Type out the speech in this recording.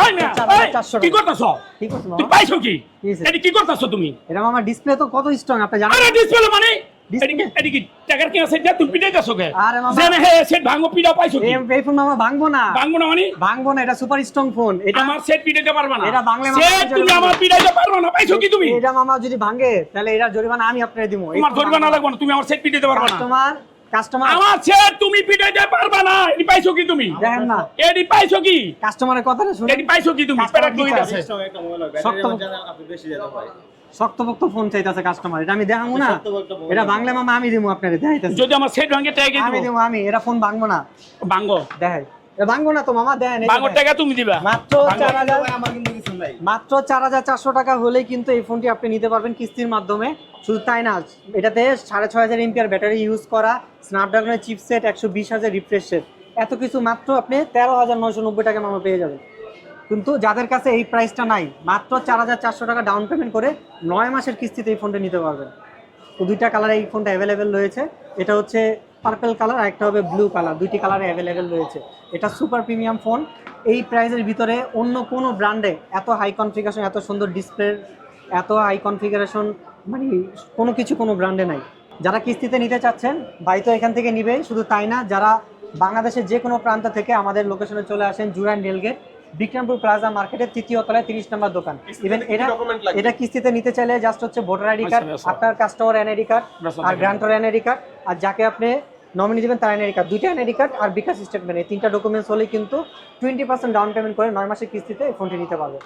ভাই না 4400 কি করতেছো কি করছো তুই মামা? পাইছো কি কি হয়েছে? এটা কি করতেছো তুমি এটা মামা ডিসপ্লে তো কত স্ট্রং আপনি জানেন? আরে ডিসপ্লে মানে Display? এদিকে কি টাকার কি আছে তুমি পিটাইতেছো কে আরে মামা। জানে হে সেট ভাঙো পিটাও পাইছো কি এই ফোন মামা ভাঙবো না। ভাঙবো না মানে ভাঙবো না, এটা সুপার স্ট্রং ফোন। এটা আমার সেট পিটাইতে পারবা না এটা বাংলা মামা সেট তুমি আমার পিটাইতে পারবা না পাইছো কি তুমি এটা মামা যদি ভাঙে তাহলে এটা জরিমানা আমি আপনাকে দিব। তোমার জরিমানা লাগবে না তুমি আমার সেট পিটাইতে পারবা না কাস্টমার আমার সেট তুমি পিটাইতে পারবা না এডি পাইছো কি তুমি দেখেন না, এডি পাইছো কি কাস্টমারের কথাটা শুনুন। এডি পাইছো কি তুমি Customer পেরা কি কই চায়? আছে একটা মোবাইল হবে শক্ত আপনি বেশি যেতে পারে শক্তপোক্ত ফোন চাইতেছে কাস্টমার, এটা আমি দেখাবো না। শক্তপোক্ত ফোন এটা বাংলা মামা আমি দিব আপনাকে, দেখাইতেছি যদি আমার সেট ভাঙে টাকা আমি দিব দিব। আমি এটা ফোন ভাঙবো না, ভাঙো দেখাই। এটা ভাঙবো না তো মামা, দেখেন এই যে ভাঙো দেখেন। টাকা তুমি দিবা মাত্র 4000 আমার কিন্তু কিছু নাই মাত্র 4400 টাকা হলেই কিন্তু এই ফোনটি আপনি নিতে পারবেন কিস্তির মাধ্যমে। শুধু তাই না, এটাতে 6500 এমপিআর ব্যাটারি ইউজ করা, স্ন্যাপড্রাগনের চিপসেট, 120,000 রিফ্রেশ রেট, এত কিছু মাত্র আপনি 13,990 টাকা মামা পেয়ে যাবেন। কিন্তু যাদের কাছে এই প্রাইসটা নাই, মাত্র 4400 টাকা ডাউন পেমেন্ট করে 9 মাসের কিস্তিতে এই ফোনটা নিতে পারবেন। তো দুইটা কালারে এই ফোনটা অ্যাভেলেবেল রয়েছে, এটা হচ্ছে পার্পল কালার আর একটা হবে ব্লু কালার, দুইটি কালারে অ্যাভেলেবেল রয়েছে। এটা সুপার প্রিমিয়াম ফোন। এই প্রাইসের ভিতরে অন্য কোনো ব্র্যান্ডে এত হাই কনফিগারেশন, এত সুন্দর ডিসপ্লে, এত হাই কনফিগারেশন মানে কোনো ব্র্যান্ডে নাই। যারা কিস্তিতে নিতে চাচ্ছেন ভাই তো এখান থেকে নিবে। শুধু তাই না, যারা বাংলাদেশের যে কোনো প্রান্ত থেকে আমাদের লোকেশনে চলে আসেন, জুরাইন রেলগেট বিক্রমপুর প্লাজা মার্কেটের 3য় তলায় 30 নম্বর দোকান। ইভেন এটা কিস্তিতে নিতে চাইলে জাস্ট হচ্ছে ভোটার আইডি কার্ড, আপনার কাস্টমার এনআইডি কার্ড আর গ্রান্টার এনআইডি কার্ড, আর যাকে আপনি নমিনি দেবেন তার এনআইডি কার্ড, দুইটা এনআইডি কার্ড আর বিকাশ স্টেটমেন্ট, এই 3টা ডকুমেন্টস হলেই কিন্তু 20% ডাউন পেমেন্ট করে 9 মাসের কিস্তিতে এই ফোনটি নিতে পারবে।